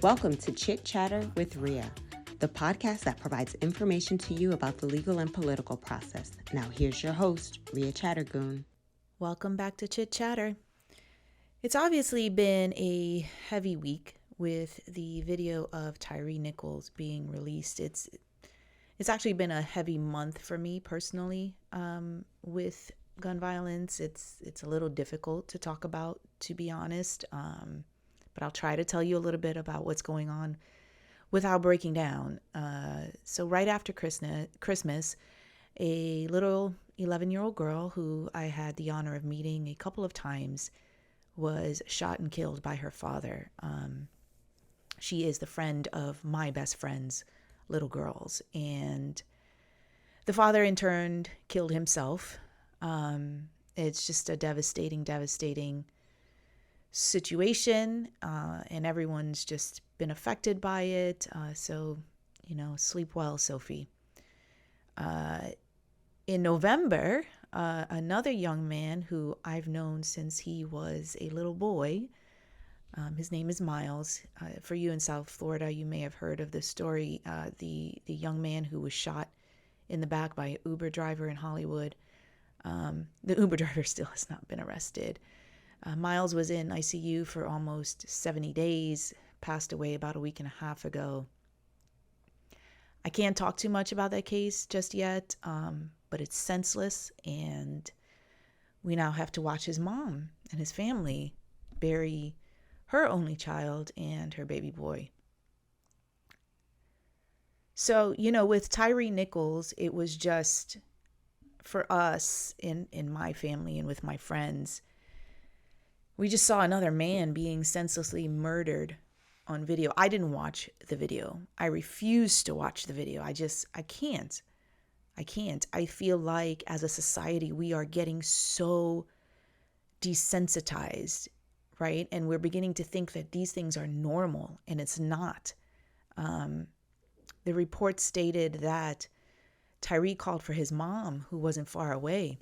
Welcome to Chit Chatter with Rhea, the podcast that provides information to you about the legal and political process. Now here's your host, Rhea Chattergoon. Welcome back to Chit Chatter. It's obviously been a heavy week with the video of Tyre Nichols being released. It's actually been a heavy month for me personally with gun violence. It's a little difficult to talk about, to be honest. But I'll try to tell you a little bit about what's going on without breaking down. So right after Christmas, a little 11-year-old girl who I had the honor of meeting a couple of times was shot and killed by her father. She is the friend of my best friend's little girls. And the father in turn killed himself. It's just a devastating situation, and everyone's just been affected by it. So, sleep well, Sophie. In November, another young man who I've known since he was a little boy, his name is Miles. For you in South Florida, you may have heard of this story. The young man who was shot in the back by an Uber driver in Hollywood. The Uber driver still has not been arrested. Miles was in ICU for almost 70 days, passed away about a week and a half ago. I can't talk too much about that case just yet, but it's senseless, and we now have to watch his mom and his family bury her only child and her baby boy. So, with Tyre Nichols, it was just, for us in my family and with my friends, we just saw another man being senselessly murdered on video. I didn't watch the video. I refuse to watch the video. I can't. I feel like as a society, we are getting so desensitized, right? And we're beginning to think that these things are normal, and it's not. The report stated that Tyre called for his mom, who wasn't far away.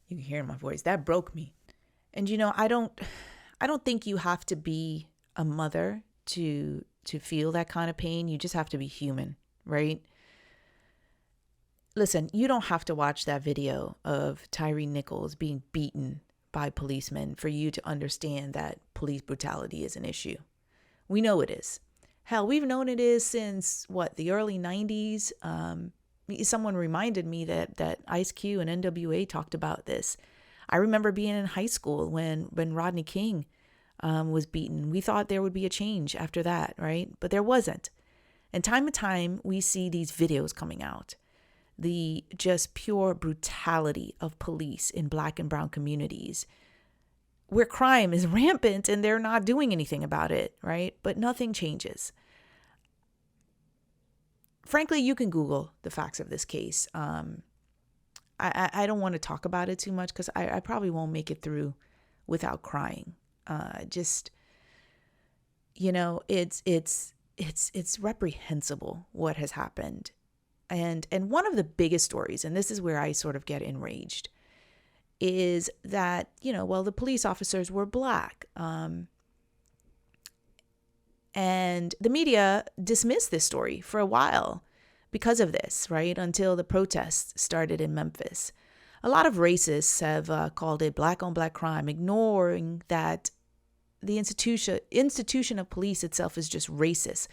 You can hear in my voice. That broke me. And I don't think you have to be a mother to feel that kind of pain. You just have to be human, right? Listen, you don't have to watch that video of Tyre Nichols being beaten by policemen for you to understand that police brutality is an issue. We know it is. Hell, we've known it is since, the early 90s? Someone reminded me that Ice Cube and NWA talked about this. I remember being in high school when Rodney King was beaten. We thought there would be a change after that, right? But there wasn't. And time, we see these videos coming out. The just pure brutality of police in Black and brown communities, where crime is rampant and they're not doing anything about it, right? But nothing changes. Frankly, you can Google the facts of this case. I don't want to talk about it too much because I probably won't make it through without crying. It's reprehensible what has happened. And one of the biggest stories, and this is where I sort of get enraged, is that, the police officers were Black. And the media dismissed this story for a while because of this, right? Until the protests started in Memphis. A lot of racists have called it Black on Black crime, ignoring that the institution of police itself is just racist.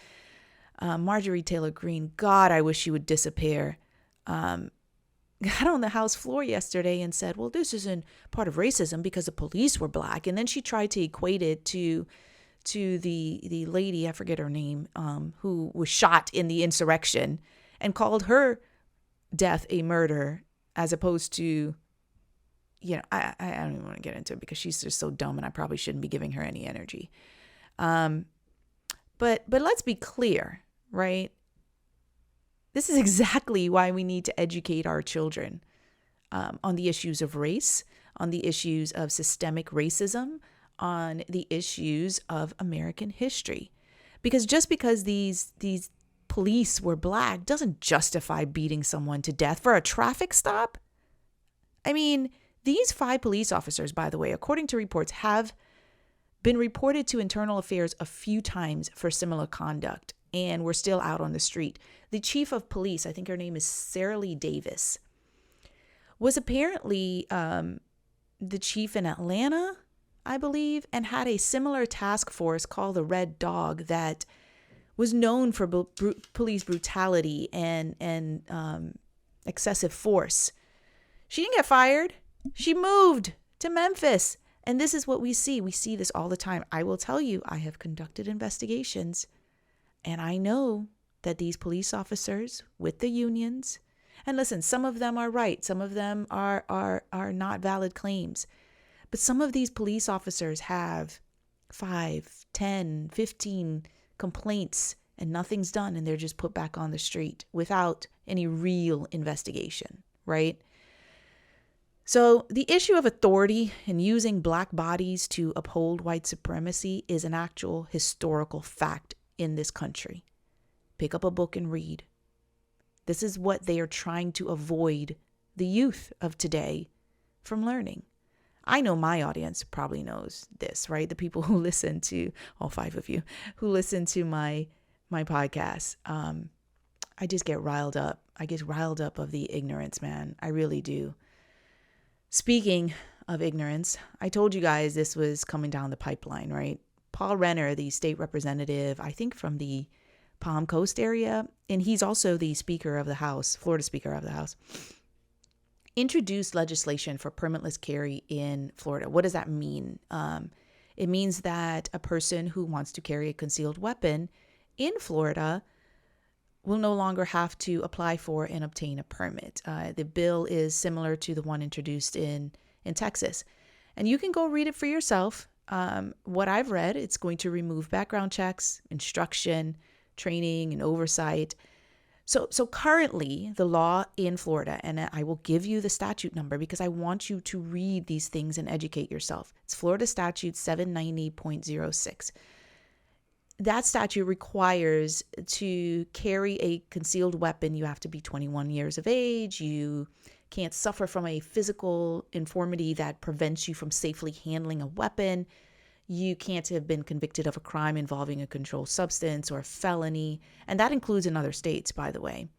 Marjorie Taylor Greene, God, I wish she would disappear, got on the House floor yesterday and said, well, this isn't part of racism because the police were Black. And then she tried to equate it to the lady, I forget her name, who was shot in the insurrection, and called her death a murder, as opposed to, I don't even want to get into it because she's just so dumb and I probably shouldn't be giving her any energy. But let's be clear, right? This is exactly why we need to educate our children on the issues of race, on the issues of systemic racism, on the issues of American history. Because just because these police were Black doesn't justify beating someone to death for a traffic stop. I mean, these 5 police officers, by the way, according to reports, have been reported to Internal Affairs a few times for similar conduct, and were still out on the street. The chief of police, I think her name is Sarah Lee Davis, was apparently the chief in Atlanta, I believe, and had a similar task force called the Red Dog that was known for police brutality and excessive force. She didn't get fired. She moved to Memphis. And this is what we see. We see this all the time. I will tell you, I have conducted investigations, and I know that these police officers with the unions, and listen, some of them are right. Some of them are not valid claims. But some of these police officers have 5, 10, 15 complaints and nothing's done, and they're just put back on the street without any real investigation, right? So the issue of authority and using black bodies to uphold white supremacy is an actual historical fact in this country. Pick up a book and read. This is what they are trying to avoid the youth of today from learning. I know my audience probably knows this, right? The people who listen to, all 5 of you, who listen to my podcast. I just get riled up. I get riled up of the ignorance, man. I really do. Speaking of ignorance, I told you guys this was coming down the pipeline, right? Paul Renner, the state representative, I think from the Palm Coast area, and he's also the Speaker of the House, Florida Speaker of the House, introduced legislation for permitless carry in Florida. What does that mean? It means that a person who wants to carry a concealed weapon in Florida will no longer have to apply for and obtain a permit. The bill is similar to the one introduced in Texas. And you can go read it for yourself. What I've read, it's going to remove background checks, instruction, training, and oversight. So currently, the law in Florida, and I will give you the statute number because I want you to read these things and educate yourself. It's Florida Statute 790.06. That statute requires to carry a concealed weapon. You have to be 21 years of age. You can't suffer from a physical infirmity that prevents you from safely handling a weapon. You can't have been convicted of a crime involving a controlled substance or a felony. And that includes in other states, by the way.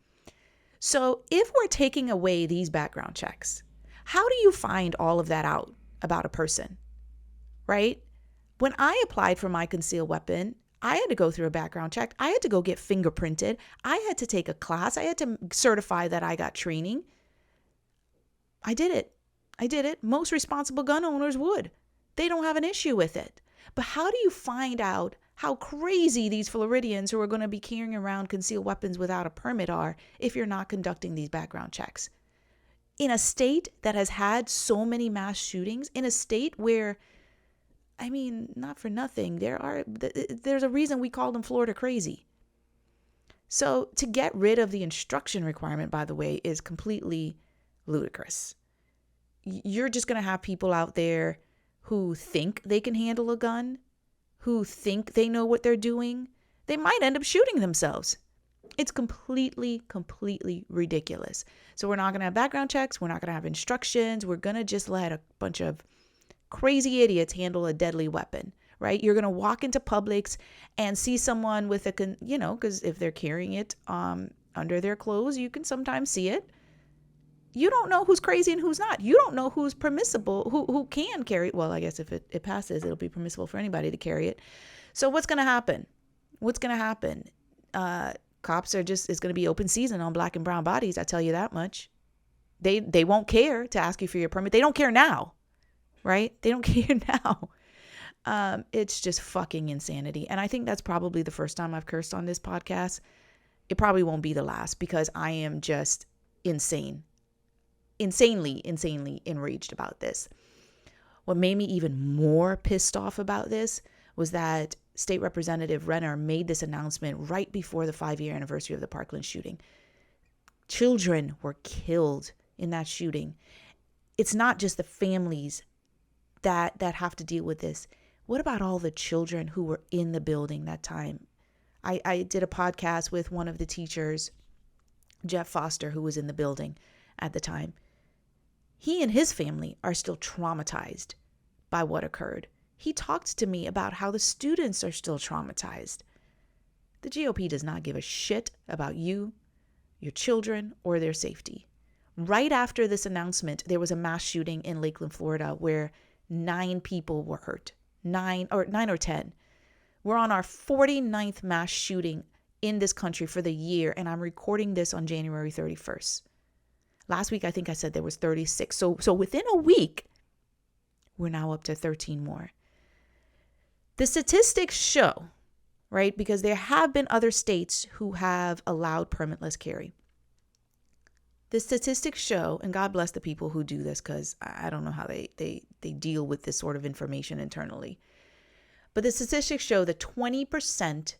So if we're taking away these background checks, how do you find all of that out about a person, right? When I applied for my concealed weapon, I had to go through a background check. I had to go get fingerprinted. I had to take a class. I had to certify that I got training. I did it. Most responsible gun owners would. They don't have an issue with it. But how do you find out how crazy these Floridians who are going to be carrying around concealed weapons without a permit are if you're not conducting these background checks? In a state that has had so many mass shootings, in a state where, I mean, not for nothing, there's a reason we call them Florida crazy. So to get rid of the instruction requirement, by the way, is completely ludicrous. You're just going to have people out there who think they can handle a gun, who think they know what they're doing. They might end up shooting themselves. It's completely ridiculous. So we're not going to have background checks. We're not going to have instructions. We're going to just let a bunch of crazy idiots handle a deadly weapon, right? You're going to walk into Publix and see someone with because if they're carrying it under their clothes, you can sometimes see it. You don't know who's crazy and who's not. You don't know who's permissible, who can carry it. Well, I guess if it passes, it'll be permissible for anybody to carry it. So what's going to happen? Cops it's going to be open season on black and brown bodies. I tell you that much. They won't care to ask you for your permit. They don't care now, right? They don't care now. It's just fucking insanity. And I think that's probably the first time I've cursed on this podcast. It probably won't be the last because I am just insanely enraged about this. What made me even more pissed off about this was that State Representative Renner made this announcement right before the 5-year anniversary of the Parkland shooting. Children were killed in that shooting. It's not just the families that have to deal with this. What about all the children who were in the building that time? I did a podcast with one of the teachers, Jeff Foster, who was in the building at the time. He and his family are still traumatized by what occurred. He talked to me about how the students are still traumatized. The GOP does not give a shit about you, your children, or their safety. Right after this announcement, there was a mass shooting in Lakeland, Florida, where 9 people were hurt. 9 or 10. We're on our 49th mass shooting in this country for the year, and I'm recording this on January 31st. Last week, I think I said there was 36. So within a week, we're now up to 13 more. The statistics show, right, because there have been other states who have allowed permitless carry. The statistics show, and God bless the people who do this, because I don't know how they deal with this sort of information internally. But the statistics show that 20%,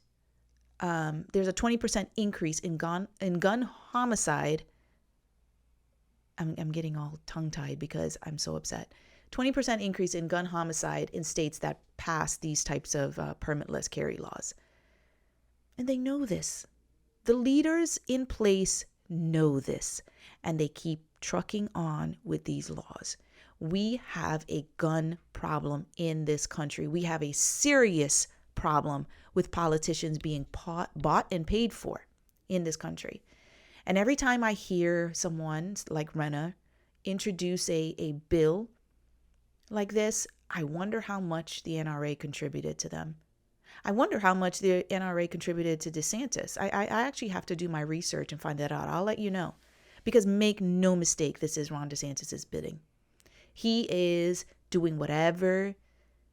there's a 20% increase in gun homicide. I'm getting all tongue-tied because I'm so upset. 20% increase in gun homicide in states that pass these types of permitless carry laws. And they know this. The leaders in place know this, and they keep trucking on with these laws. We have a gun problem in this country. We have a serious problem with politicians being bought and paid for in this country. And every time I hear someone like Rena introduce a bill like this, I wonder how much the NRA contributed to them. I wonder how much the NRA contributed to DeSantis. I actually have to do my research and find that out. I'll let you know. Because make no mistake, this is Ron DeSantis's bidding. He is doing whatever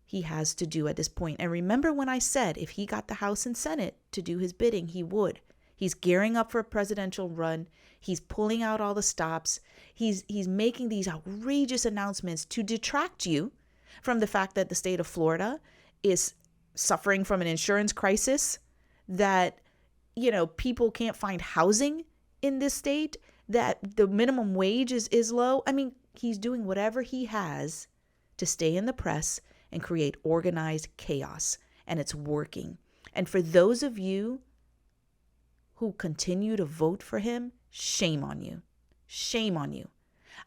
he has to do at this point. And remember when I said if he got the House and Senate to do his bidding, he would. He's gearing up for a presidential run. He's pulling out all the stops. He's making these outrageous announcements to detract you from the fact that the state of Florida is suffering from an insurance crisis, that, people can't find housing in this state, that the minimum wage is low. I mean, he's doing whatever he has to stay in the press and create organized chaos, and it's working. And for those of you who continue to vote for him, shame on you. Shame on you.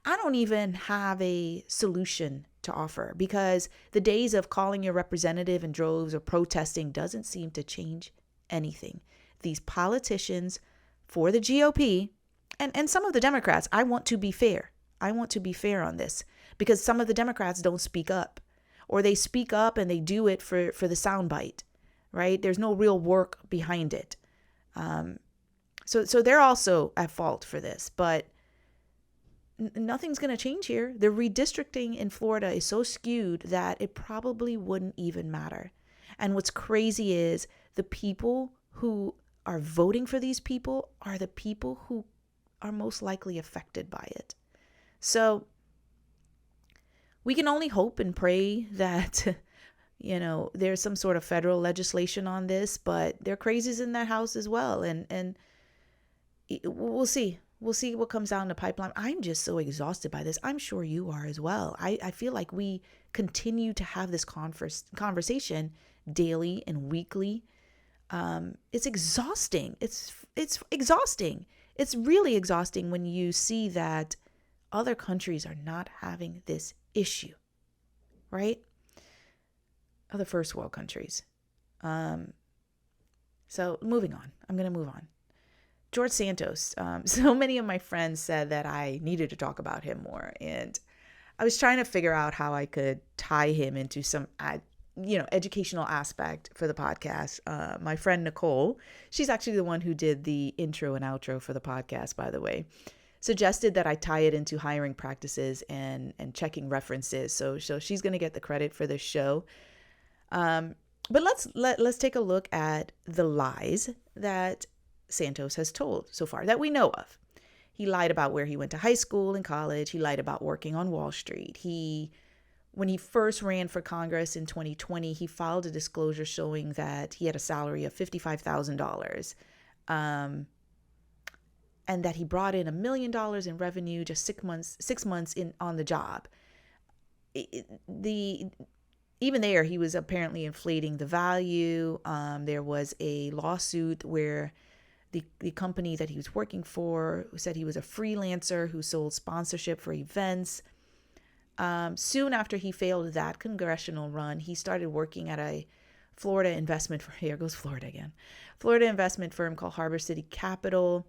I don't even have a solution to offer, because the days of calling your representative in droves or protesting doesn't seem to change anything. These politicians for the GOP and some of the Democrats, I want to be fair. I want to be fair on this, because some of the Democrats don't speak up, or they speak up and they do it for the soundbite, right? There's no real work behind it. So they're also at fault for this, but nothing's going to change here. The redistricting in Florida is so skewed that it probably wouldn't even matter. And what's crazy is the people who are voting for these people are the people who are most likely affected by it. So we can only hope and pray that, there's some sort of federal legislation on this, but there are crazies in that house as well. And we'll see. We'll see what comes out in the pipeline. I'm just so exhausted by this. I'm sure you are as well. I feel like we continue to have this conversation daily and weekly. It's exhausting. It's exhausting. It's really exhausting when you see that other countries are not having this issue, right? Other first world countries. So moving on. I'm going to move on. George Santos. So many of my friends said that I needed to talk about him more. And I was trying to figure out how I could tie him into some, educational aspect for the podcast. My friend Nicole, she's actually the one who did the intro and outro for the podcast, by the way, suggested that I tie it into hiring practices and checking references. So she's going to get the credit for this show. But let's take a look at the lies that Santos has told so far that we know of. He lied about where he went to high school and college. He lied about working on Wall Street. When he first ran for Congress in 2020, he filed a disclosure showing that he had a salary of $55,000, and that he brought in $1 million in revenue just 6 months in on the job. Even there, he was apparently inflating the value. There was a lawsuit where the company that he was working for said he was a freelancer who sold sponsorship for events. Soon after he failed that congressional run, he started working at a Florida investment firm. Here goes Florida again. Florida investment firm called Harbor City Capital.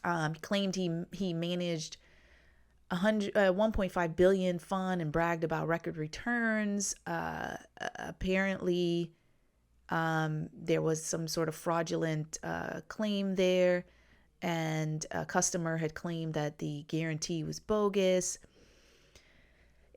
He claimed he managed 1.5 billion fund and bragged about record returns. Apparently, there was some sort of fraudulent claim there, and a customer had claimed that the guarantee was bogus.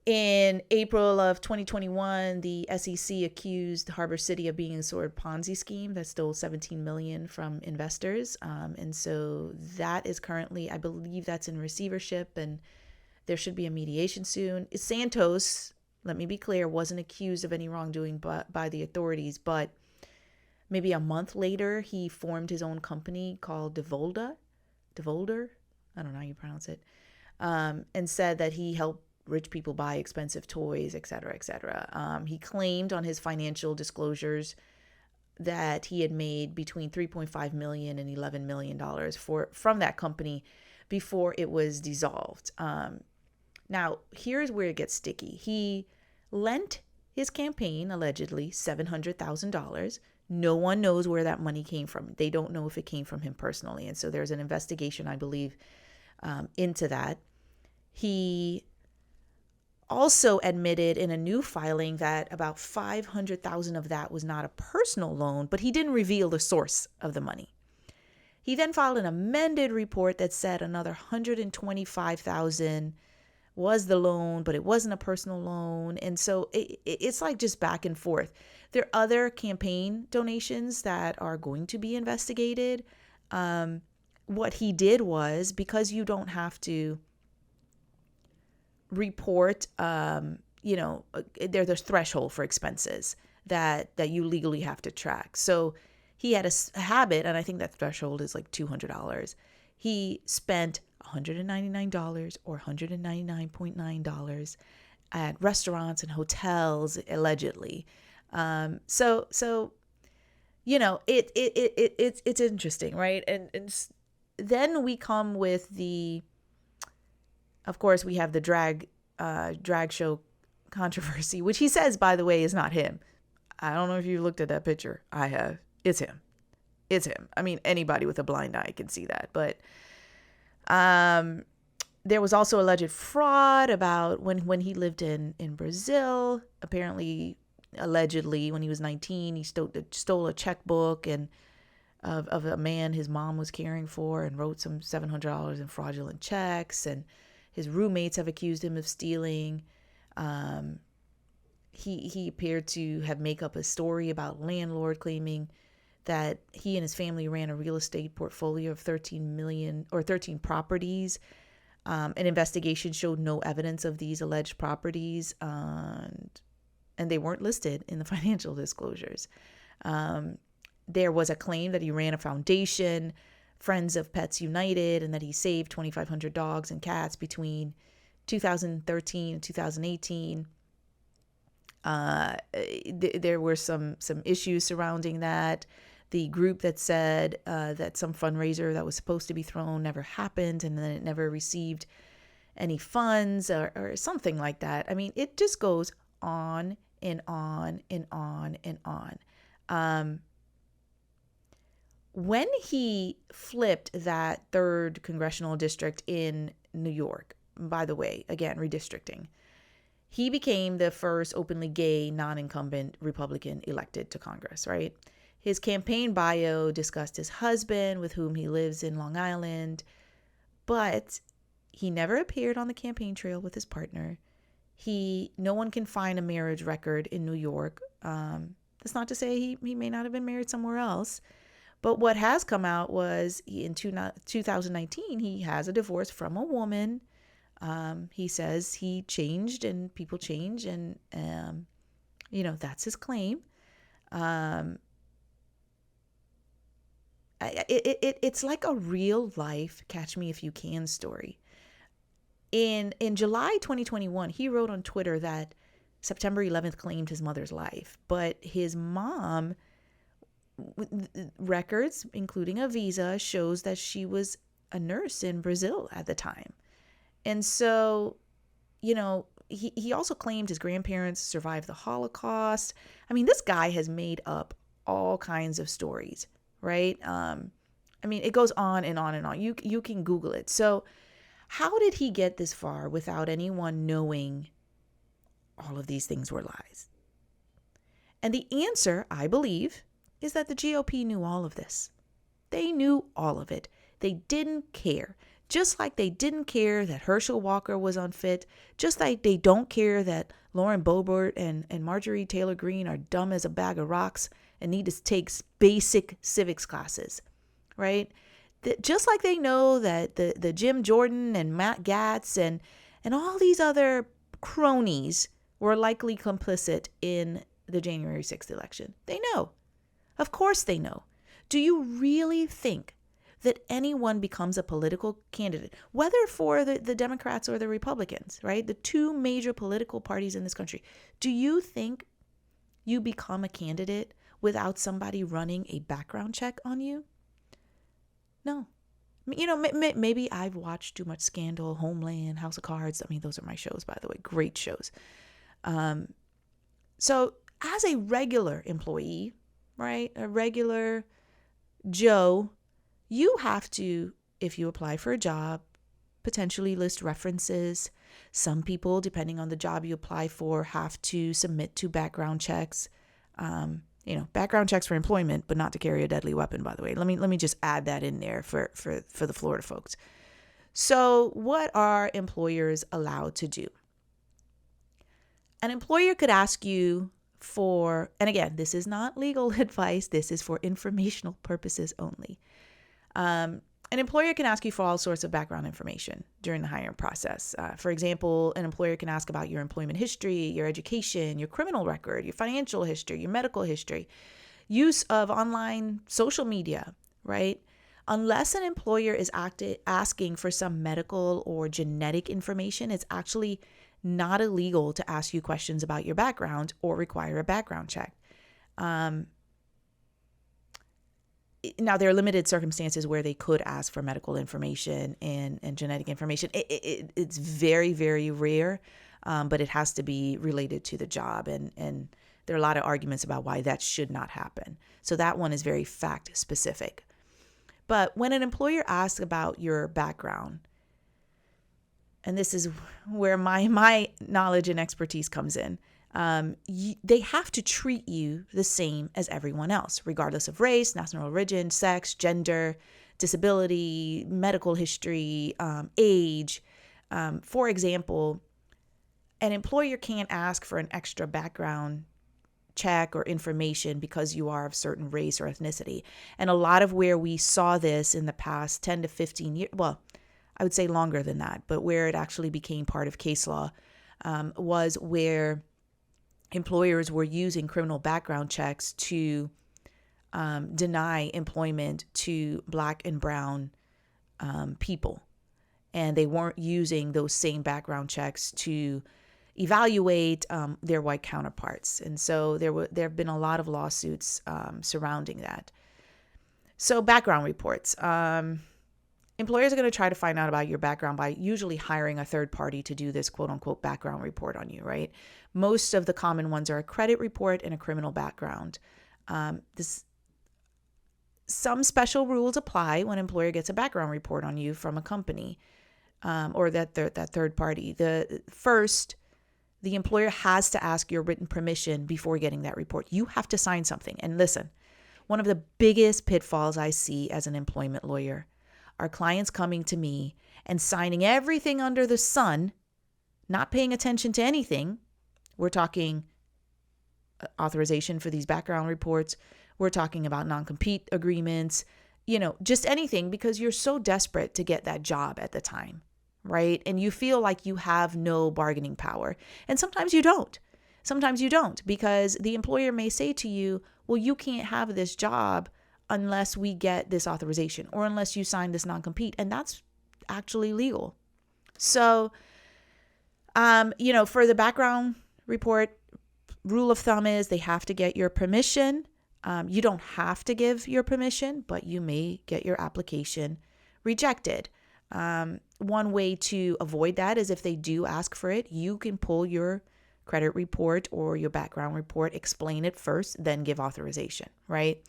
In April of 2021, the SEC accused Harbor City of being a sort of Ponzi scheme that stole $17 million from investors. And so that is currently, I believe that's in receivership, and there should be a mediation soon. Santos, let me be clear, wasn't accused of any wrongdoing by the authorities, but maybe a month later, he formed his own company called Devolder, I don't know how you pronounce it, and said that he helped rich people buy expensive toys, et cetera, et cetera. He claimed on his financial disclosures that he had made between $3.5 million and $11 million from that company before it was dissolved. Now, here's where it gets sticky. He lent his campaign, allegedly, $700,000. No one knows where that money came from. They don't know if it came from him personally. And so there's an investigation, I believe, into that. He also admitted in a new filing that about $500,000 of that was not a personal loan, but he didn't reveal the source of the money. He then filed an amended report that said another $125,000 was the loan, but it wasn't a personal loan. And so it's like just back and forth. There are other campaign donations that are going to be investigated. What he did was, because you don't have to report, there's a threshold for expenses that you legally have to track. So he had a habit, and I think that threshold is like $200. He spent $199 or $199.9 at restaurants and hotels, allegedly. So it's interesting, right? And then we come with of course, we have the drag show controversy, which he says, by the way, is not him. I don't know if you looked at that picture. I have. It's him. I mean, anybody with a blind eye can see that. But there was also alleged fraud about when he lived in Brazil. Apparently, allegedly, when he was 19, he stole a checkbook and of a man his mom was caring for and wrote some $700 in fraudulent checks. And his roommates have accused him of stealing. He appeared to have made up a story about landlord claiming that he and his family ran a real estate portfolio of 13 properties. An investigation showed no evidence of these alleged properties, and they weren't listed in the financial disclosures. There was a claim that he ran a foundation, Friends of Pets United, and that he saved 2,500 dogs and cats between 2013 and 2018. There were some issues surrounding that. The group that said that some fundraiser that was supposed to be thrown never happened, and then it never received any funds or something like that. I mean, it just goes on and on and on and on. When he flipped that 3rd congressional district in New York, by the way, again, redistricting, he became the first openly gay, non-incumbent Republican elected to Congress, right? His campaign bio discussed his husband, with whom he lives in Long Island, but he never appeared on the campaign trail with his partner. No one can find a marriage record in New York. That's not to say he may not have been married somewhere else. But what has come out was in 2019, he has a divorce from a woman. He says he changed and people change, and, that's his claim. It's like a real life Catch Me If You Can story. In July 2021, he wrote on Twitter that September 11th claimed his mother's life, but his mom records, including a visa, shows that she was a nurse in Brazil at the time. And so he also claimed his grandparents survived the Holocaust. I mean, this guy has made up all kinds of stories, right? It goes on and on and on. You can Google it. So how did he get this far without anyone knowing all of these things were lies? And the answer, I believe, is that the GOP knew all of this. They knew all of it. They didn't care. Just like they didn't care that Herschel Walker was unfit, just like they don't care that Lauren Boebert and Marjorie Taylor Greene are dumb as a bag of rocks and need to take basic civics classes, right? Just like they know that the Jim Jordan and Matt Gaetz and all these other cronies were likely complicit in the January 6th election. They know. Of course they know. Do you really think that anyone becomes a political candidate, whether for the Democrats or the Republicans, right? The two major political parties in this country. Do you think you become a candidate without somebody running a background check on you? No. Maybe I've watched too much Scandal, Homeland, House of Cards. Those are my shows, by the way. Great shows. So as a regular employee, right, a regular Joe, you have to, if you apply for a job, potentially list references. Some people, depending on the job you apply for, have to submit to background checks. Background checks for employment, but not to carry a deadly weapon, by the way. Let me just add that in there for the Florida folks. So what are employers allowed to do? An employer could ask you for, and again, this is not legal advice. This is for informational purposes only. An employer can ask you for all sorts of background information during the hiring process. For example, an employer can ask about your employment history, your education, your criminal record, your financial history, your medical history, use of online social media, right? Unless an employer is asking for some medical or genetic information, it's actually not illegal to ask you questions about your background or require a background check. Now, there are limited circumstances where they could ask for medical information and genetic information. It's very, very rare, but it has to be related to the job. And there are a lot of arguments about why that should not happen. So that one is very fact specific. But when an employer asks about your background, and this is where my knowledge and expertise comes in, they have to treat you the same as everyone else, regardless of race, national origin, sex, gender, disability, medical history, age. For example, an employer can't ask for an extra background check or information because you are of certain race or ethnicity. And a lot of where we saw this in the past 10 to 15 years, well, I would say longer than that, but where it actually became part of case law was where employers were using criminal background checks to deny employment to Black and brown people. And they weren't using those same background checks to evaluate their white counterparts. And so there have been a lot of lawsuits surrounding that. So background reports. Employers are going to try to find out about your background by usually hiring a third party to do this quote unquote background report on you, right? Most of the common ones are a credit report and a criminal background. Some special rules apply when an employer gets a background report on you from a company or that third party. First, the employer has to ask your written permission before getting that report. You have to sign something. And listen, one of the biggest pitfalls I see as an employment lawyer are clients coming to me and signing everything under the sun, not paying attention to anything. We're talking authorization for these background reports. We're talking about non-compete agreements, just anything, because you're so desperate to get that job at the time, right? And you feel like you have no bargaining power. And sometimes you don't. Sometimes you don't, because the employer may say to you, well, you can't have this job unless we get this authorization or unless you sign this non-compete. And that's actually legal. So, for the background report, rule of thumb is they have to get your permission. You don't have to give your permission, but you may get your application rejected. One way to avoid that is if they do ask for it, you can pull your credit report or your background report, explain it first, then give authorization, right?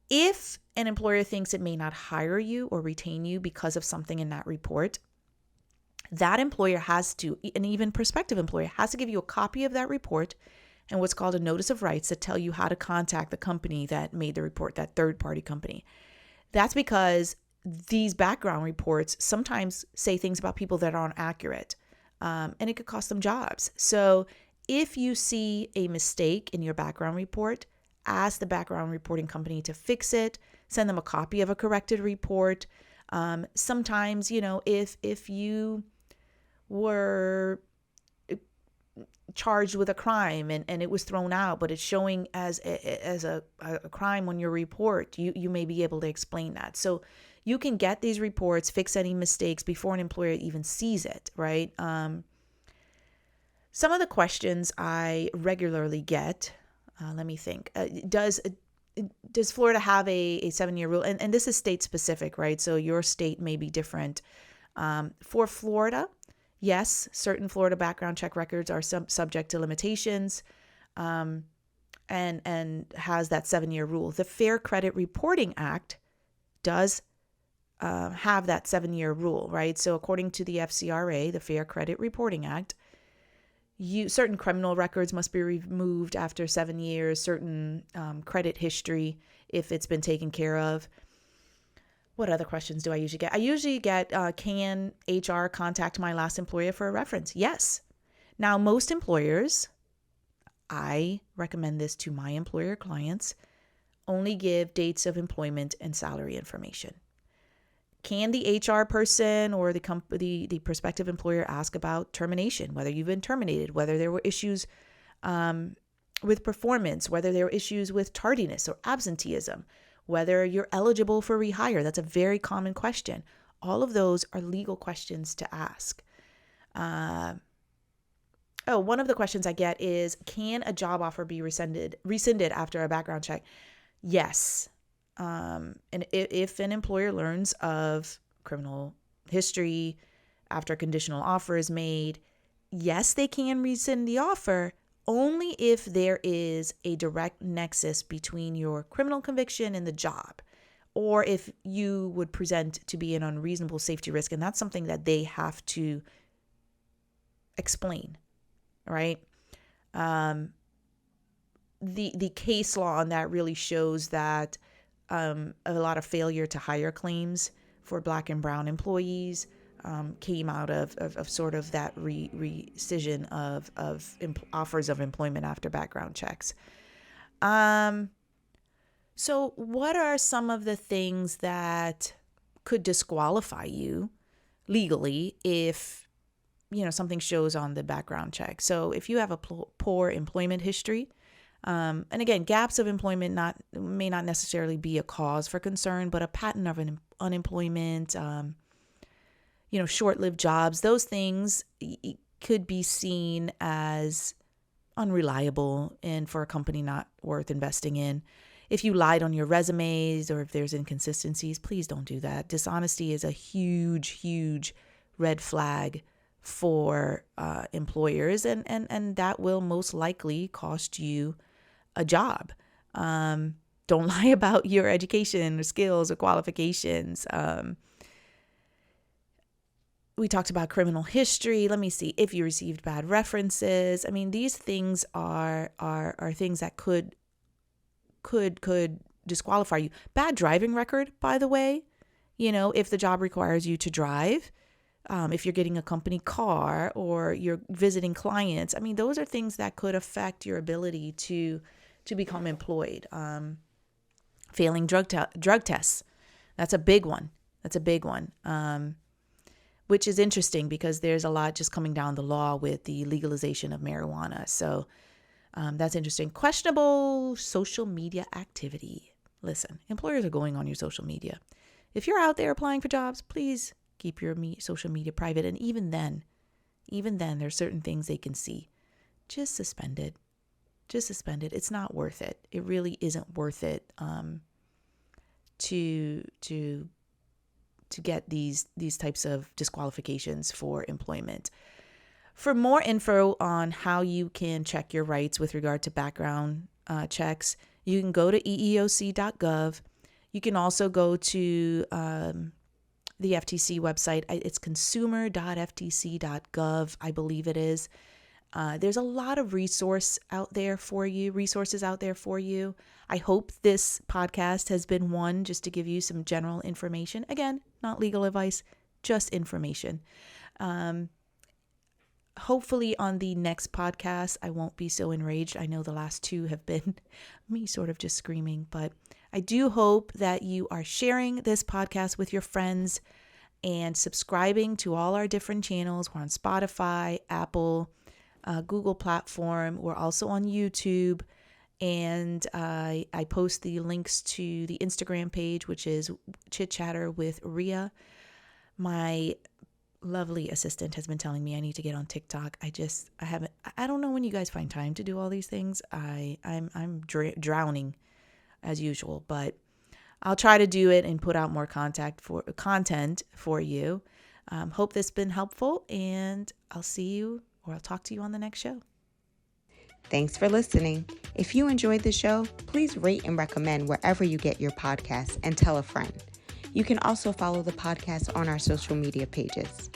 If an employer thinks it may not hire you or retain you because of something in that report, that employer has to, an even prospective employer has to give you a copy of that report and what's called a notice of rights that tell you how to contact the company that made the report, that third-party company. That's because these background reports sometimes say things about people that aren't accurate, and it could cost them jobs. So if you see a mistake in your background report, ask the background reporting company to fix it, send them a copy of a corrected report. Sometimes, if you were charged with a crime and it was thrown out, but it's showing as a crime on your report, you may be able to explain that. So you can get these reports, fix any mistakes before an employer even sees it, right? Some of the questions I regularly get, let me think. Does Florida have a 7-year rule? And this is state specific, right? So your state may be different. For Florida, yes, certain Florida background check records are subject to limitations, and has that 7-year rule. The Fair Credit Reporting Act does have that 7-year rule, right? So according to the FCRA, the Fair Credit Reporting Act, certain criminal records must be removed after 7 years, certain credit history if it's been taken care of. What other questions do I usually get? I usually get, can HR contact my last employer for a reference? Yes. Now, most employers, I recommend this to my employer clients, only give dates of employment and salary information. Can the HR person or the prospective employer ask about termination, whether you've been terminated, whether there were issues with performance, whether there were issues with tardiness or absenteeism, whether you're eligible for rehire? That's a very common question. All of those are legal questions to ask. One of the questions I get is, can a job offer be rescinded after a background check? Yes. And if an employer learns of criminal history after a conditional offer is made, yes, they can rescind the offer, only if there is a direct nexus between your criminal conviction and the job, or if you would present to be an unreasonable safety risk. And that's something that they have to explain, right? The case law on that really shows that a lot of failure to hire claims for Black and brown employees came out of sort of that rescission of offers of employment after background checks. So what are some of the things that could disqualify you legally if, something shows on the background check? So if you have a poor employment history, and again, gaps of employment may not necessarily be a cause for concern, but a pattern of unemployment, short-lived jobs, those things could be seen as unreliable and for a company not worth investing in. If you lied on your resumes or if there's inconsistencies, please don't do that. Dishonesty is a huge, huge red flag for employers, and that will most likely cost you a job. Don't lie about your education or skills or qualifications. We talked about criminal history. Let me see, if you received bad references. I mean, these things are things that could disqualify you. Bad driving record, by the way, if the job requires you to drive, if you're getting a company car or you're visiting clients, I mean, those are things that could affect your ability to become employed. Failing drug tests. That's a big one. Which is interesting because there's a lot just coming down the law with the legalization of marijuana. So that's interesting. Questionable social media activity. Listen, employers are going on your social media. If you're out there applying for jobs, please keep your social media private. And even then, there's certain things they can see. Just suspend it. It's not worth it. It really isn't worth it to get these types of disqualifications for employment. For more info on how you can check your rights with regard to background checks, you can go to eeoc.gov. You can also go to the FTC website. It's consumer.ftc.gov, I believe it is. There's a lot of resources out there for you. I hope this podcast has been one just to give you some general information. Again, not legal advice, just information. Hopefully on the next podcast, I won't be so enraged. I know the last two have been me sort of just screaming, but I do hope that you are sharing this podcast with your friends and subscribing to all our different channels. We're on Spotify, Apple, Google platform. We're also on YouTube. And I post the links to the Instagram page, which is Chit Chatter with Rhea. My lovely assistant has been telling me I need to get on TikTok. I don't know when you guys find time to do all these things. I'm drowning as usual, but I'll try to do it and put out more content for you. Hope this has been helpful, and I'll talk to you on the next show. Thanks for listening. If you enjoyed the show, please rate and recommend wherever you get your podcasts and tell a friend. You can also follow the podcast on our social media pages.